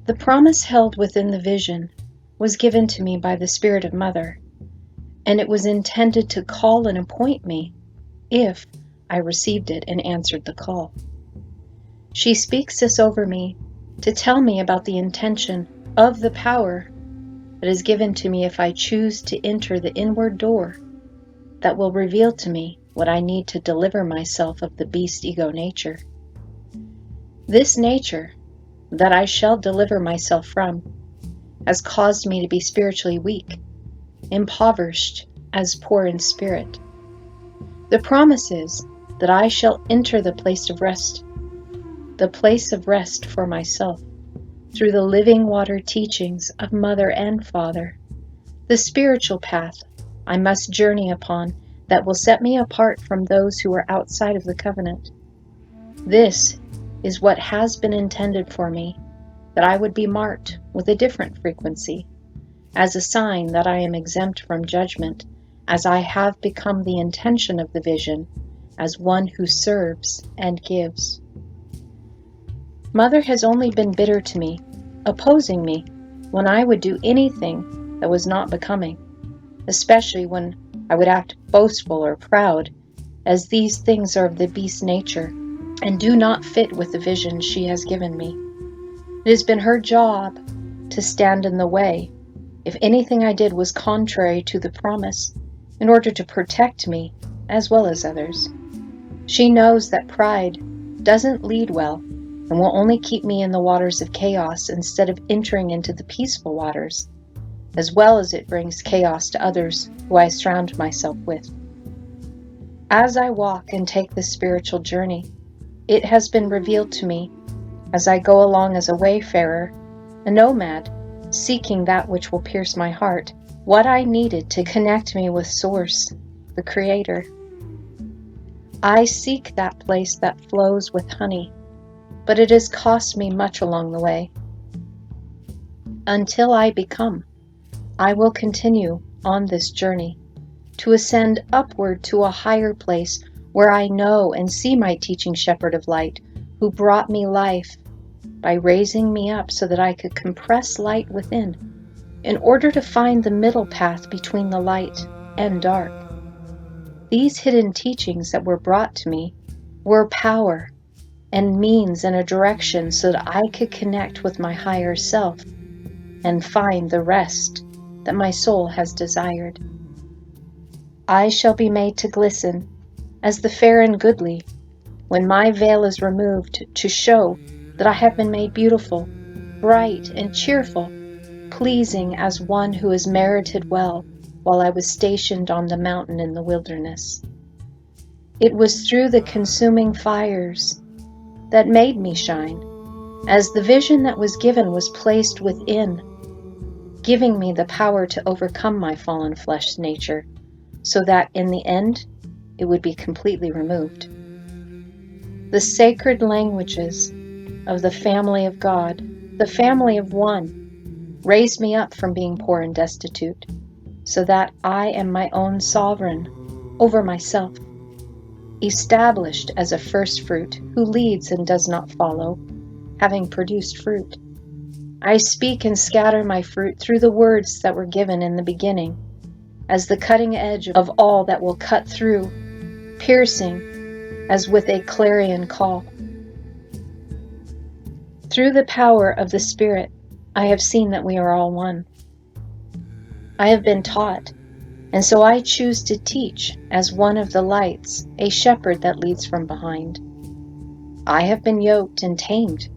The promise held within the vision was given to me by the Spirit of Mother, and it was intended to call and appoint me if I received it and answered the call. She speaks this over me to tell me about the intention of the power that is given to me if I choose to enter the inward door that will reveal to me what I need to deliver myself of the beast ego nature. This nature that I shall deliver myself from has caused me to be spiritually weak, impoverished, as poor in spirit. The promise is that I shall enter the place of rest for myself, through the living water teachings of Mother and Father, the spiritual path I must journey upon that will set me apart from those who are outside of the covenant. This is what has been intended for me, that I would be marked with a different frequency, as a sign that I am exempt from judgment, as I have become the intention of the vision, as one who serves and gives. Mother has only been bitter to me, opposing me when I would do anything that was not becoming, especially when I would act boastful or proud, as these things are of the beast nature and do not fit with the vision she has given me. It has been her job to stand in the way if anything I did was contrary to the promise, in order to protect me as well as others. She knows that pride doesn't lead well and will only keep me in the waters of chaos instead of entering into the peaceful waters, as well as it brings chaos to others who I surround myself with. As I walk and take this spiritual journey, it has been revealed to me as I go along as a wayfarer, a nomad, seeking that which will pierce my heart, what I needed to connect me with Source, the Creator. I seek that place that flows with honey, but it has cost me much along the way. Until I become, I will continue on this journey to ascend upward to a higher place where I know and see my teaching shepherd of light, who brought me life by raising me up so that I could compress light within, in order to find the middle path between the light and dark. These hidden teachings that were brought to me were power and means and a direction so that I could connect with my higher self and find the rest that my soul has desired. I shall be made to glisten as the fair and goodly when my veil is removed, to show that I have been made beautiful, bright and cheerful, pleasing as one who has merited well while I was stationed on the mountain in the wilderness. It was through the consuming fires that made me shine, as the vision that was given was placed within, giving me the power to overcome my fallen flesh nature, so that in the end it would be completely removed. The sacred languages of the family of God, the family of one, raised me up from being poor and destitute, so that I am my own sovereign over myself, established as a first fruit who leads and does not follow, having produced fruit. I speak and scatter my fruit through the words that were given in the beginning, as the cutting edge of all that will cut through, piercing as with a clarion call. Through the power of the Spirit, I have seen that we are all one. I have been taught, and so I choose to teach as one of the lights, a shepherd that leads from behind. I have been yoked and tamed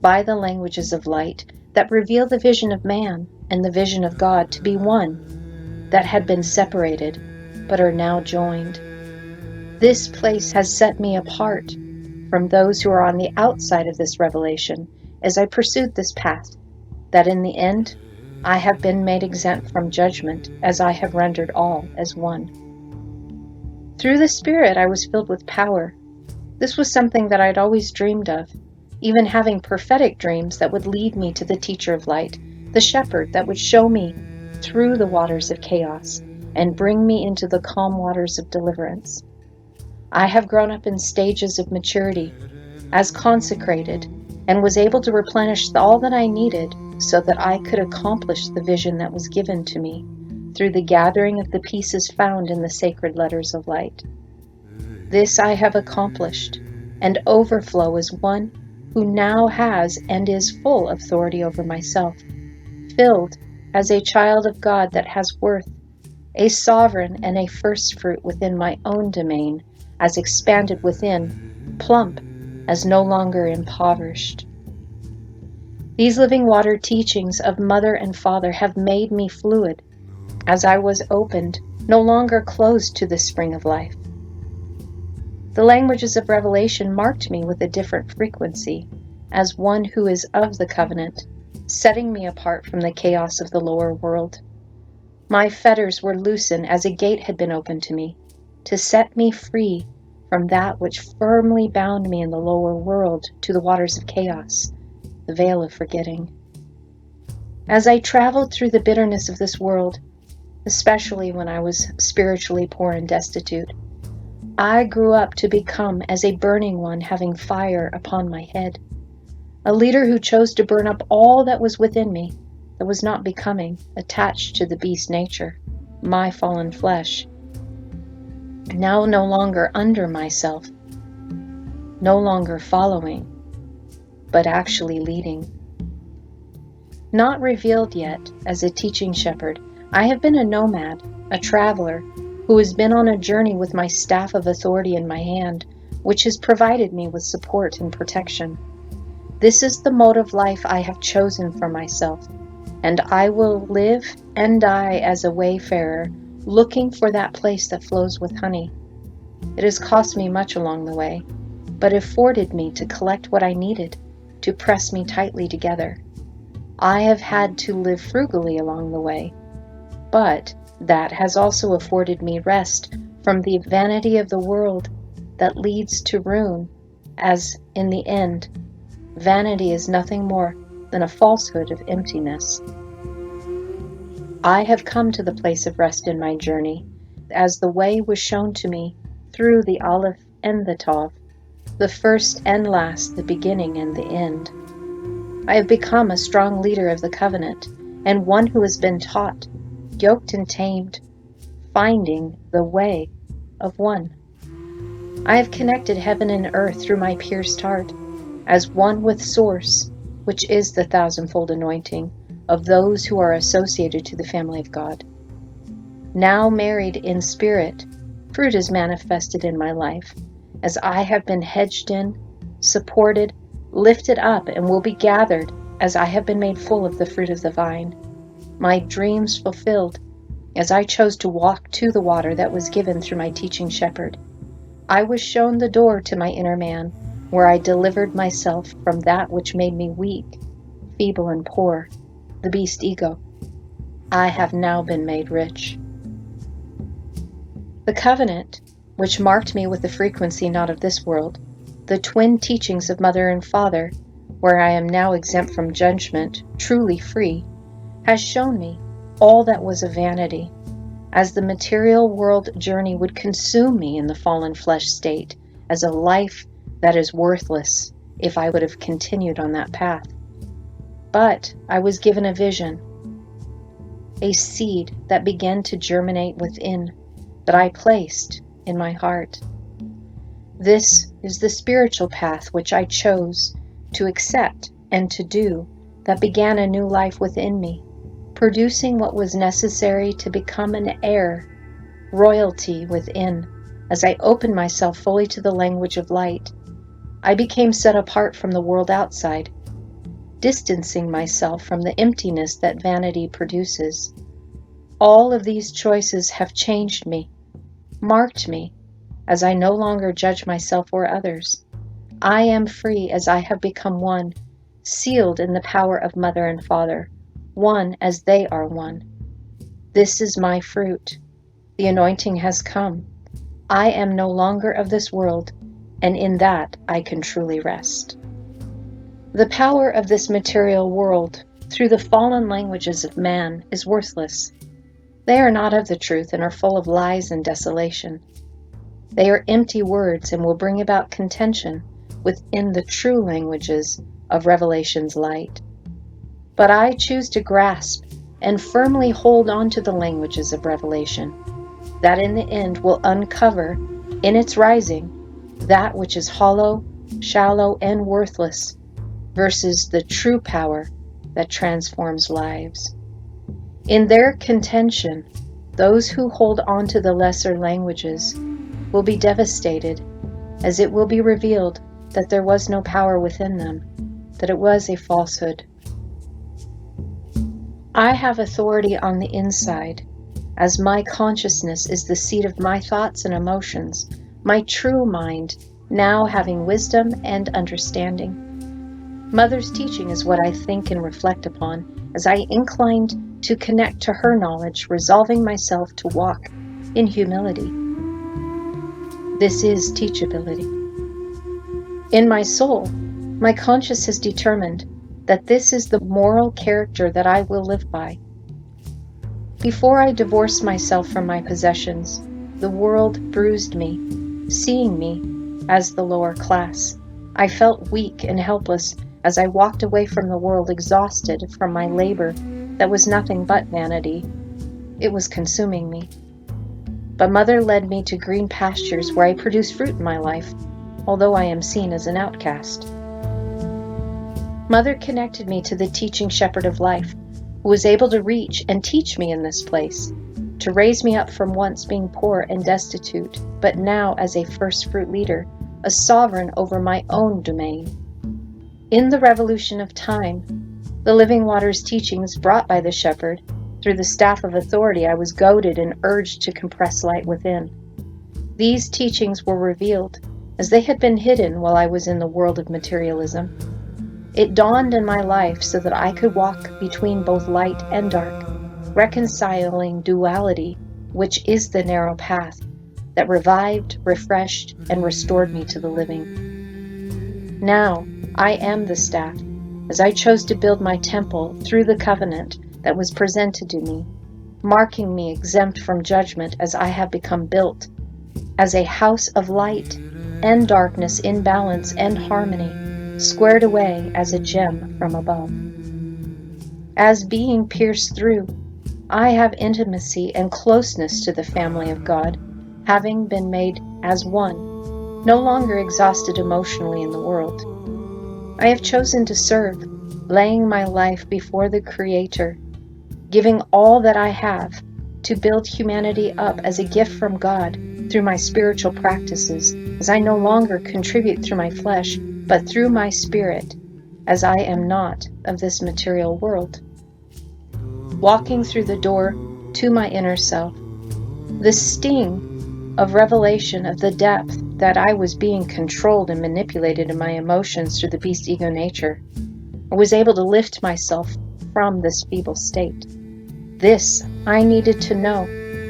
by the languages of light that reveal the vision of man and the vision of God to be one, that had been separated, but are now joined. This place has set me apart from those who are on the outside of this revelation as I pursued this path, that in the end I have been made exempt from judgment, as I have rendered all as one. Through the Spirit I was filled with power. This was something that I'd always dreamed of, even having prophetic dreams that would lead me to the teacher of light, the shepherd that would show me through the waters of chaos and bring me into the calm waters of deliverance. I have grown up in stages of maturity, as consecrated, and was able to replenish all that I needed so that I could accomplish the vision that was given to me through the gathering of the pieces found in the sacred letters of light. This I have accomplished, and overflow as one who now has and is full authority over myself, filled as a child of God that has worth, a sovereign and a first fruit within my own domain, as expanded within, plump, as no longer impoverished. These living water teachings of Mother and Father have made me fluid, as I was opened, no longer closed to the spring of life. The languages of revelation marked me with a different frequency, as one who is of the covenant, setting me apart from the chaos of the lower world. My fetters were loosened as a gate had been opened to me, to set me free from that which firmly bound me in the lower world to the waters of chaos, the veil of forgetting. As I traveled through the bitterness of this world, especially when I was spiritually poor and destitute, I grew up to become as a burning one having fire upon my head, a leader who chose to burn up all that was within me, that was not becoming attached to the beast nature, my fallen flesh, now no longer under myself, no longer following, but actually leading. Not revealed yet as a teaching shepherd, I have been a nomad, a traveler, who has been on a journey with my staff of authority in my hand, which has provided me with support and protection. This is the mode of life I have chosen for myself, and I will live and die as a wayfarer, looking for that place that flows with honey. It has cost me much along the way, but afforded me to collect what I needed to press me tightly together. I have had to live frugally along the way, but that has also afforded me rest from the vanity of the world that leads to ruin, as in the end, vanity is nothing more than a falsehood of emptiness. I have come to the place of rest in my journey, as the way was shown to me through the Aleph and the Tav, the first and last, the beginning and the end. I have become a strong leader of the covenant, and one who has been taught, yoked and tamed, finding the way of one. I have connected heaven and earth through my pierced heart, as one with Source, which is the thousandfold anointing of those who are associated to the family of God. Now married in spirit, fruit is manifested in my life, as I have been hedged in, supported, lifted up, and will be gathered as I have been made full of the fruit of the vine. My dreams fulfilled, as I chose to walk to the water that was given through my teaching shepherd. I was shown the door to my inner man, where I delivered myself from that which made me weak, feeble, and poor, the beast ego. I have now been made rich. The covenant, which marked me with the frequency not of this world, the twin teachings of Mother and Father, where I am now exempt from judgment, truly free, has shown me all that was a vanity, as the material world journey would consume me in the fallen flesh state, as a life that is worthless if I would have continued on that path. But I was given a vision, a seed that began to germinate within, that I placed in my heart. This is the spiritual path which I chose to accept and to do, that began a new life within me, producing what was necessary to become an heir, royalty within. As I opened myself fully to the language of light, I became set apart from the world outside, distancing myself from the emptiness that vanity produces. All of these choices have changed me, marked me, as I no longer judge myself or others. I am free as I have become one, sealed in the power of Mother and Father, one as they are one. This is my fruit. The anointing has come. I am no longer of this world, and in that I can truly rest. The power of this material world, through the fallen languages of man, is worthless. They are not of the truth and are full of lies and desolation. They are empty words and will bring about contention within the true languages of revelation's light. But I choose to grasp and firmly hold on to the languages of revelation, that in the end will uncover, in its rising, that which is hollow, shallow, and worthless, versus the true power that transforms lives. In their contention, those who hold on to the lesser languages will be devastated, as it will be revealed that there was no power within them, that it was a falsehood. I have authority on the inside, as my consciousness is the seat of my thoughts and emotions, my true mind now having wisdom and understanding. Mother's teaching is what I think and reflect upon as I inclined to connect to her knowledge, resolving myself to walk in humility. This is teachability. In my soul, my conscience has determined that this is the moral character that I will live by. Before I divorced myself from my possessions, the world bruised me, seeing me as the lower class. I felt weak and helpless as I walked away from the world, exhausted from my labor that was nothing but vanity. It was consuming me. But Mother led me to green pastures where I produced fruit in my life, although I am seen as an outcast. Mother connected me to the teaching shepherd of life, who was able to reach and teach me in this place, to raise me up from once being poor and destitute, but now as a first fruit leader, a sovereign over my own domain. In the revolution of time, the living waters teachings brought by the shepherd, through the staff of authority I was goaded and urged to compress light within. These teachings were revealed, as they had been hidden while I was in the world of materialism. It dawned in my life so that I could walk between both light and dark, reconciling duality, which is the narrow path that revived, refreshed, and restored me to the living. Now, I am the staff, as I chose to build my temple through the covenant that was presented to me, marking me exempt from judgment as I have become built, as a house of light and darkness in balance and harmony, squared away as a gem from above. As being pierced through, I have intimacy and closeness to the family of God, having been made as one, no longer exhausted emotionally in the world. I have chosen to serve, laying my life before the Creator, giving all that I have to build humanity up as a gift from God through my spiritual practices, as I no longer contribute through my flesh, but through my spirit, as I am not of this material world. Walking through the door to my inner self, the sting of revelation of the depth that I was being controlled and manipulated in my emotions through the beast ego nature, I was able to lift myself from this feeble state. This I needed to know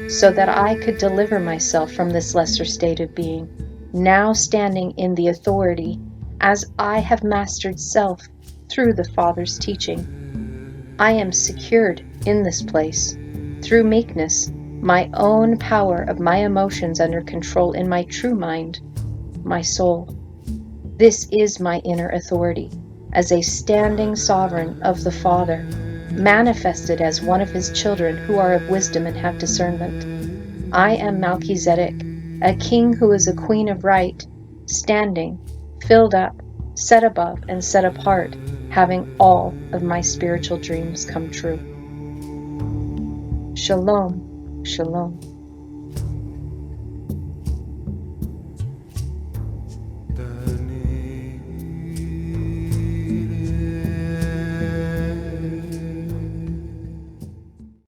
so that I could deliver myself from this lesser state of being, now standing in the authority as I have mastered self through the Father's teaching. I am secured in this place through meekness, my own power of my emotions under control in my true mind, my soul. This is my inner authority as a standing sovereign of the Father, manifested as one of his children who are of wisdom and have discernment. I am Melchizedek, a king who is a queen of right, standing, filled up, set above and set apart, having all of my spiritual dreams come true. Shalom, shalom.